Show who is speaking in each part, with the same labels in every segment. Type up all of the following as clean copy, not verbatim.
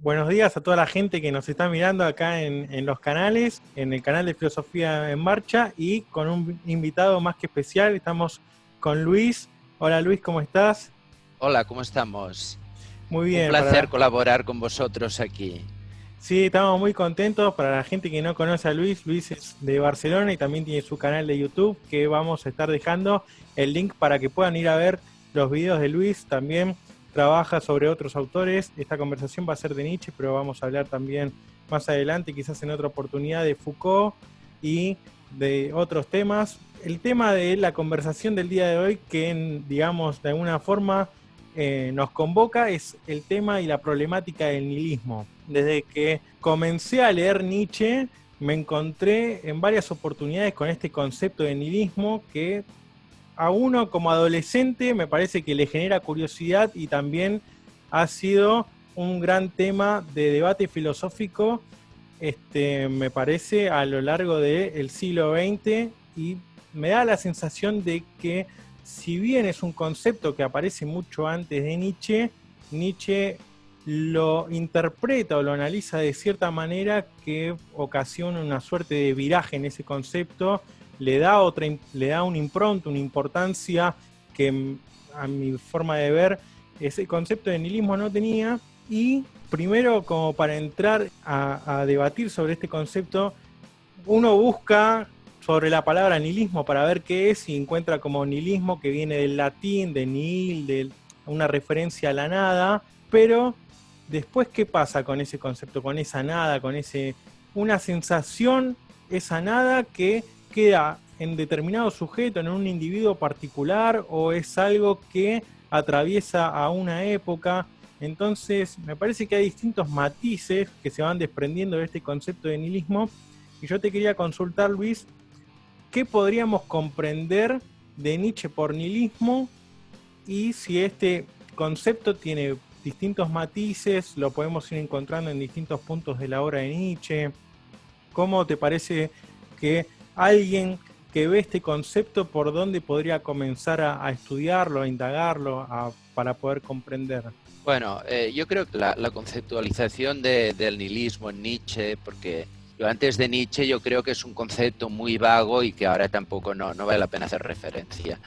Speaker 1: Buenos días a toda la gente que nos está mirando acá en los canales, en el canal de Filosofía en Marcha y con un invitado más que especial. Estamos con Luis. Hola Luis, ¿cómo estás?
Speaker 2: Hola, ¿cómo estamos?
Speaker 1: Muy
Speaker 2: Un
Speaker 1: bien,
Speaker 2: placer colaborar con vosotros aquí.
Speaker 1: sí, estamos muy contentos. Para la gente que no conoce a Luis, Luis es de Barcelona y también tiene su canal de YouTube, que vamos a estar dejando el link para que puedan ir a ver los videos de Luis. También trabaja sobre otros autores. Esta conversación va a ser de Nietzsche, pero vamos a hablar también más adelante, quizás en otra oportunidad, de Foucault y de otros temas. El tema de la conversación del día de hoy, que digamos de alguna forma nos convoca, es el tema y la problemática del nihilismo. Desde que comencé a leer Nietzsche, me encontré en varias oportunidades con este concepto de nihilismo que a uno como adolescente me parece que le genera curiosidad y también ha sido un gran tema de debate filosófico, me parece, a lo largo del siglo XX, y me da la sensación de que si bien es un concepto que aparece mucho antes de Nietzsche, Nietzsche lo interpreta o lo analiza de cierta manera que ocasiona una suerte de viraje en ese concepto, le da una impronta, una importancia que a mi forma de ver ese concepto de nihilismo no tenía. Y primero, como para entrar a debatir sobre este concepto, uno busca sobre la palabra nihilismo para ver qué es, y encuentra como nihilismo, que viene del latín, de nihil, de una referencia a la nada. Pero después, ¿qué pasa con ese concepto, con esa nada, una sensación, esa nada que queda en determinado sujeto, en un individuo particular, o es algo que atraviesa a una época? Entonces, me parece que hay distintos matices que se van desprendiendo de este concepto de nihilismo. Y yo te quería consultar, Luis, ¿qué podríamos comprender de Nietzsche por nihilismo? Y si este concepto tiene distintos matices, lo podemos ir encontrando en distintos puntos de la obra de Nietzsche. ¿Cómo te parece que alguien que ve este concepto, por dónde podría comenzar a estudiarlo, a indagarlo, para poder comprender?
Speaker 2: Bueno, yo creo que la conceptualización del nihilismo en Nietzsche, porque yo antes de Nietzsche yo creo que es un concepto muy vago y que ahora tampoco no vale la pena hacer referencia.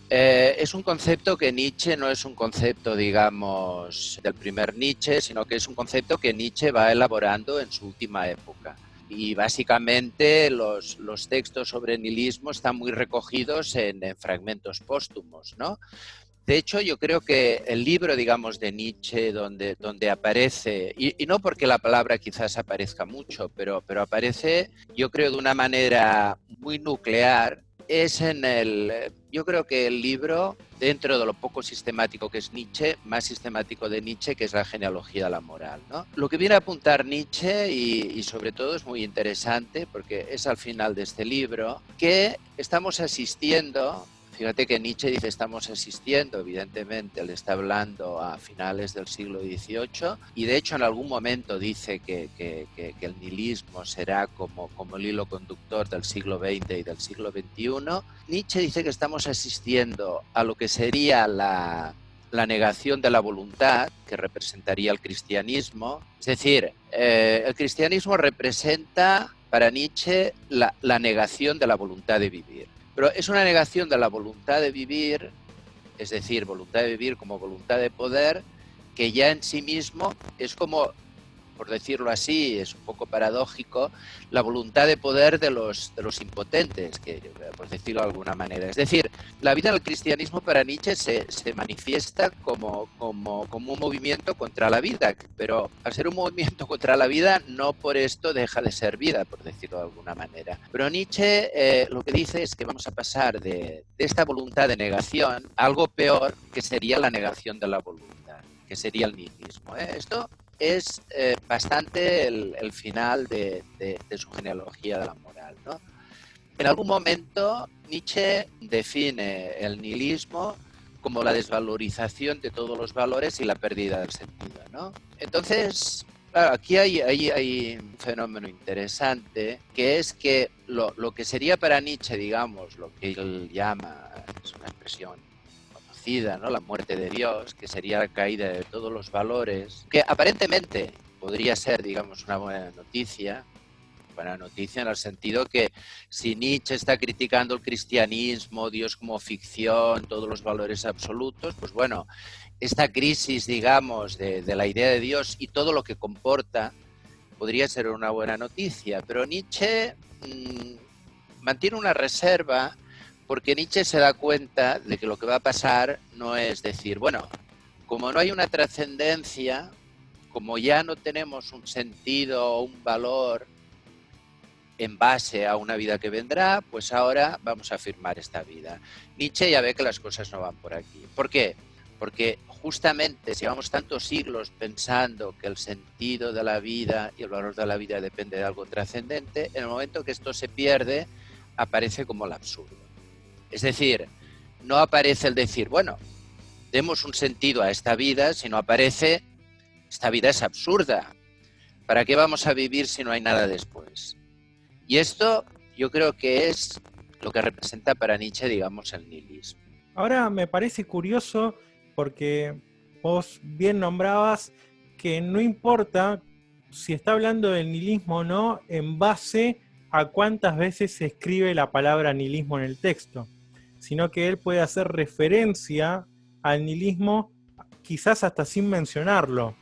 Speaker 2: Es un concepto que Nietzsche no es un concepto, digamos, del primer Nietzsche, sino que es un concepto que Nietzsche va elaborando en su última época. Y básicamente los textos sobre nihilismo están muy recogidos en fragmentos póstumos, ¿no? De hecho, yo creo que el libro, digamos, de Nietzsche, donde aparece, y no porque la palabra quizás aparezca mucho, pero aparece, yo creo, de una manera muy nuclear, es yo creo que el libro, dentro de lo poco sistemático que es Nietzsche, más sistemático de Nietzsche, que es la genealogía de la moral, ¿no? Lo que viene a apuntar Nietzsche, y sobre todo es muy interesante, porque es al final de este libro, que estamos asistiendo. Fíjate que Nietzsche dice estamos asistiendo, evidentemente él está hablando a finales del siglo XVIII y de hecho en algún momento dice que el nihilismo será como el hilo conductor del siglo XX y del siglo XXI. Nietzsche dice que estamos asistiendo a lo que sería la negación de la voluntad, que representaría el cristianismo. Es decir, el cristianismo representa para Nietzsche la negación de la voluntad de vivir. Pero es una negación de la voluntad de vivir, es decir, voluntad de vivir como voluntad de poder, que ya en sí mismo es como, por decirlo así, es un poco paradójico, la voluntad de poder de los impotentes, por decirlo de alguna manera. Es decir, la vida del cristianismo para Nietzsche se manifiesta como un movimiento contra la vida, pero al ser un movimiento contra la vida, no por esto deja de ser vida, por decirlo de alguna manera. Pero Nietzsche lo que dice es que vamos a pasar de esta voluntad de negación a algo peor, que sería la negación de la voluntad, que sería el nihilismo. Esto es bastante el final de su genealogía de la moral, ¿no? En algún momento Nietzsche define el nihilismo como la desvalorización de todos los valores y la pérdida del sentido, ¿no? Entonces, claro, aquí hay un fenómeno interesante, que es que lo que sería para Nietzsche, digamos, lo que él llama, es una expresión conocida, ¿no? La muerte de Dios, que sería la caída de todos los valores, que aparentemente podría ser, digamos, una buena noticia en el sentido que si Nietzsche está criticando el cristianismo, Dios como ficción, todos los valores absolutos, pues bueno, esta crisis, digamos, de la idea de Dios y todo lo que comporta podría ser una buena noticia, pero Nietzsche mantiene una reserva porque Nietzsche se da cuenta de que lo que va a pasar no es decir, bueno, como no hay una trascendencia, como ya no tenemos un sentido o un valor en base a una vida que vendrá, pues ahora vamos a afirmar esta vida. Nietzsche ya ve que las cosas no van por aquí. ¿Por qué? Porque justamente si llevamos tantos siglos pensando que el sentido de la vida y el valor de la vida depende de algo trascendente, en el momento que esto se pierde, aparece como el absurdo. Es decir, no aparece el decir, bueno, demos un sentido a esta vida, sino aparece, esta vida es absurda. ¿Para qué vamos a vivir si no hay nada después? Y esto yo creo que es lo que representa para Nietzsche, digamos, el nihilismo.
Speaker 1: Ahora me parece curioso porque vos bien nombrabas que no importa si está hablando del nihilismo o no en base a cuántas veces se escribe la palabra nihilismo en el texto, sino que él puede hacer referencia al nihilismo quizás hasta sin mencionarlo.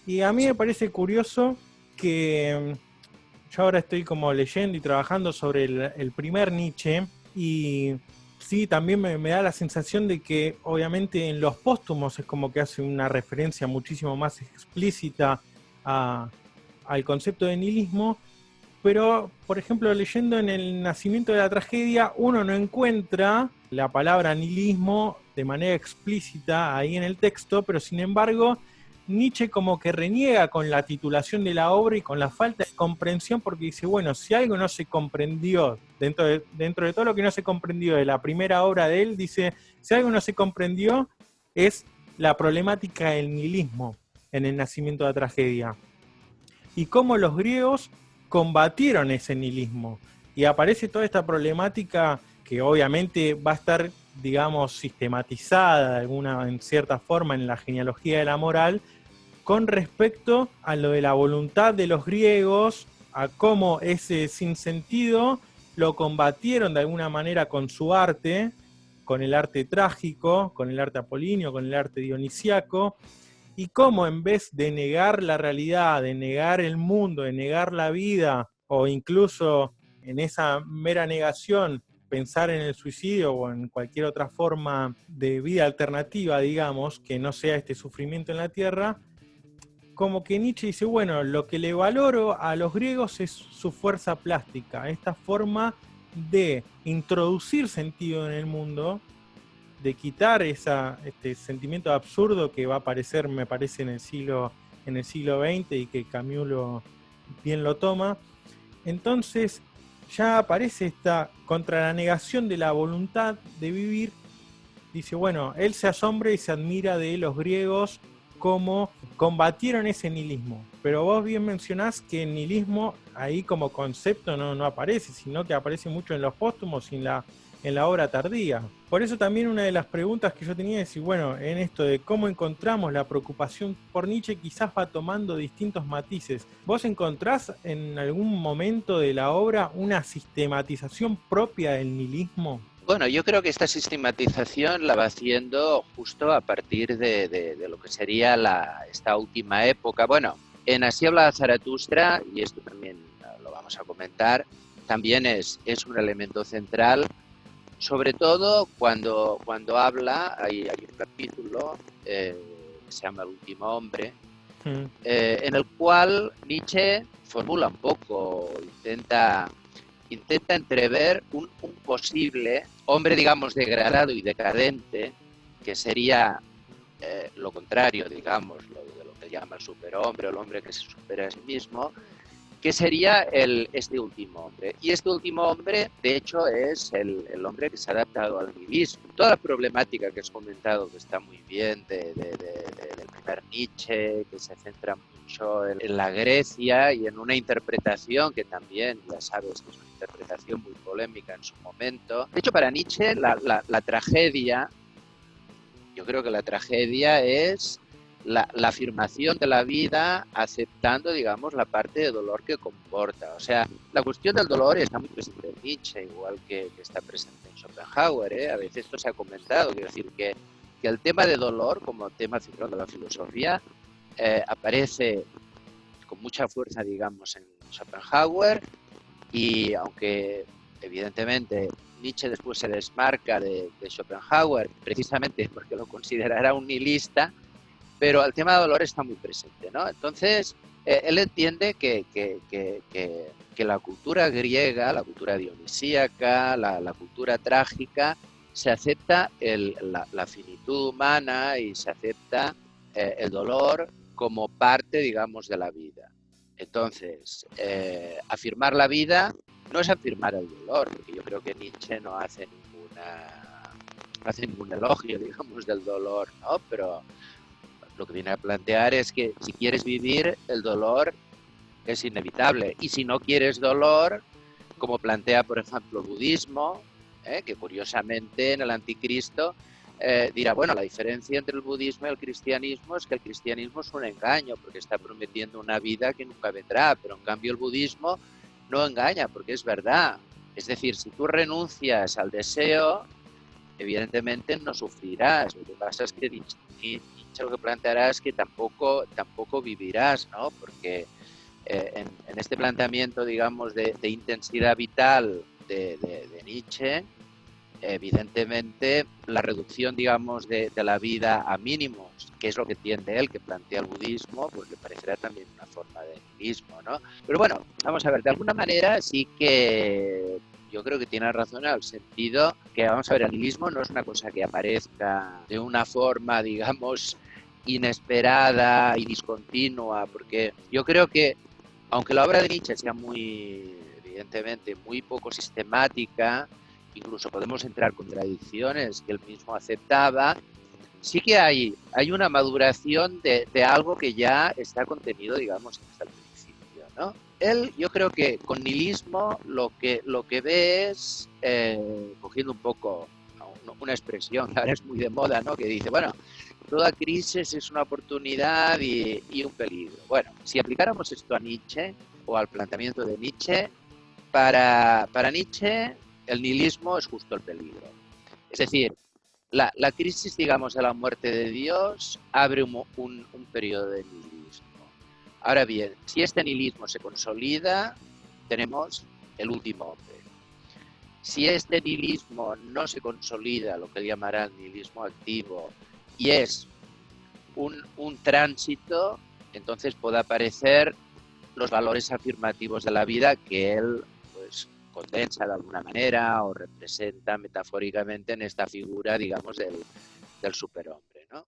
Speaker 1: Y a mí me parece curioso que yo ahora estoy como leyendo y trabajando sobre el primer Nietzsche y sí, también me da la sensación de que obviamente en los póstumos es como que hace una referencia muchísimo más explícita al concepto de nihilismo, pero por ejemplo leyendo en El nacimiento de la tragedia uno no encuentra la palabra nihilismo de manera explícita ahí en el texto, pero sin embargo Nietzsche como que reniega con la titulación de la obra y con la falta de comprensión porque dice, bueno, si algo no se comprendió, dentro de todo lo que no se comprendió de la primera obra de él, dice, si algo no se comprendió es la problemática del nihilismo en El nacimiento de la tragedia. Y cómo los griegos combatieron ese nihilismo. Y aparece toda esta problemática que obviamente va a estar, digamos, sistematizada en cierta forma en la genealogía de la moral, con respecto a lo de la voluntad de los griegos, a cómo ese sinsentido lo combatieron de alguna manera con su arte, con el arte trágico, con el arte apolíneo, con el arte dionisiaco, y cómo en vez de negar la realidad, de negar el mundo, de negar la vida, o incluso en esa mera negación pensar en el suicidio o en cualquier otra forma de vida alternativa, digamos, que no sea este sufrimiento en la tierra, como que Nietzsche dice, bueno, lo que le valoro a los griegos es su fuerza plástica, esta forma de introducir sentido en el mundo, de quitar este sentimiento absurdo que va a aparecer, me parece, en el siglo XX y que Camus bien lo toma. Entonces ya aparece esta contra la negación de la voluntad de vivir. Dice, bueno, él se asombra y se admira de los griegos cómo combatieron ese nihilismo. Pero vos bien mencionás que el nihilismo ahí como concepto no aparece, sino que aparece mucho en los póstumos y en la obra tardía. Por eso también una de las preguntas que yo tenía es, bueno, en esto de cómo encontramos la preocupación por Nietzsche quizás va tomando distintos matices. ¿Vos encontrás en algún momento de la obra una sistematización propia del nihilismo?
Speaker 2: Bueno, yo creo que esta sistematización la va haciendo justo a partir de lo que sería esta última época. Bueno, en Así habla Zaratustra, y esto también lo vamos a comentar, también es un elemento central, sobre todo cuando habla, hay un capítulo que se llama El último hombre, en el cual Nietzsche formula un poco, intenta entrever un posible hombre, digamos, degradado y decadente, que sería lo contrario, digamos, de lo que llama el superhombre, o el hombre que se supera a sí mismo, que sería este último hombre. Y este último hombre, de hecho, es el hombre que se ha adaptado al nihilismo. Toda la problemática que has comentado, que está muy bien, del primer Nietzsche, que se centra mucho en la Grecia y en una interpretación que también, ya sabes, que es una interpretación muy polémica en su momento. De hecho, para Nietzsche, la tragedia, yo creo que la tragedia es la afirmación de la vida aceptando, digamos, la parte de dolor que comporta. O sea, la cuestión del dolor está muy presente en Nietzsche, igual que está presente en Schopenhauer, ¿eh? A veces esto se ha comentado, quiero decir que el tema de dolor como tema central de la filosofía aparece con mucha fuerza, digamos, en Schopenhauer, y aunque evidentemente Nietzsche después se desmarca de Schopenhauer precisamente porque lo considerará un nihilista, pero el tema de dolor está muy presente, ¿no? Entonces, él entiende que la cultura griega, la cultura dionisíaca, la cultura trágica, se acepta la finitud humana y se acepta el dolor como parte, digamos, de la vida. Entonces, afirmar la vida no es afirmar el dolor, porque yo creo que Nietzsche no hace ningún elogio, digamos, del dolor, ¿no? Pero lo que viene a plantear es que si quieres vivir, el dolor es inevitable. Y si no quieres dolor, como plantea, por ejemplo, el budismo, que curiosamente en el Anticristo dirá, bueno, la diferencia entre el budismo y el cristianismo es que el cristianismo es un engaño, porque está prometiendo una vida que nunca vendrá, pero en cambio el budismo no engaña, porque es verdad. Es decir, si tú renuncias al deseo, evidentemente no sufrirás. Lo que pasa es que lo que planteará es que tampoco vivirás, ¿no? Porque en este planteamiento, digamos, de intensidad vital de Nietzsche, evidentemente la reducción, digamos, de la vida a mínimos, que es lo que tiende él, que plantea el budismo, pues le parecerá también una forma de nihilismo, ¿no? Pero bueno, vamos a ver, de alguna manera sí que yo creo que tiene razón en el sentido que, vamos a ver, el nihilismo no es una cosa que aparezca de una forma, digamos, inesperada y discontinua, porque yo creo que, aunque la obra de Nietzsche sea muy, evidentemente, muy poco sistemática, incluso podemos entrar en contradicciones que él mismo aceptaba, sí que hay una maduración de algo que ya está contenido, digamos, hasta el principio, ¿no? Él, yo creo que con nihilismo lo que ve es, cogiendo un poco una expresión que ahora es muy de moda, ¿no? Que dice, bueno, toda crisis es una oportunidad y un peligro. Bueno, si aplicáramos esto a Nietzsche o al planteamiento de Nietzsche, para Nietzsche el nihilismo es justo el peligro. Es decir, la crisis, digamos, de la muerte de Dios abre un periodo de nihilismo. Ahora bien, si este nihilismo se consolida, tenemos el último hombre. Si este nihilismo no se consolida, lo que él llamará el nihilismo activo, y es un tránsito, entonces puede aparecer los valores afirmativos de la vida que él pues condensa de alguna manera o representa metafóricamente en esta figura, digamos, del superhombre, ¿no?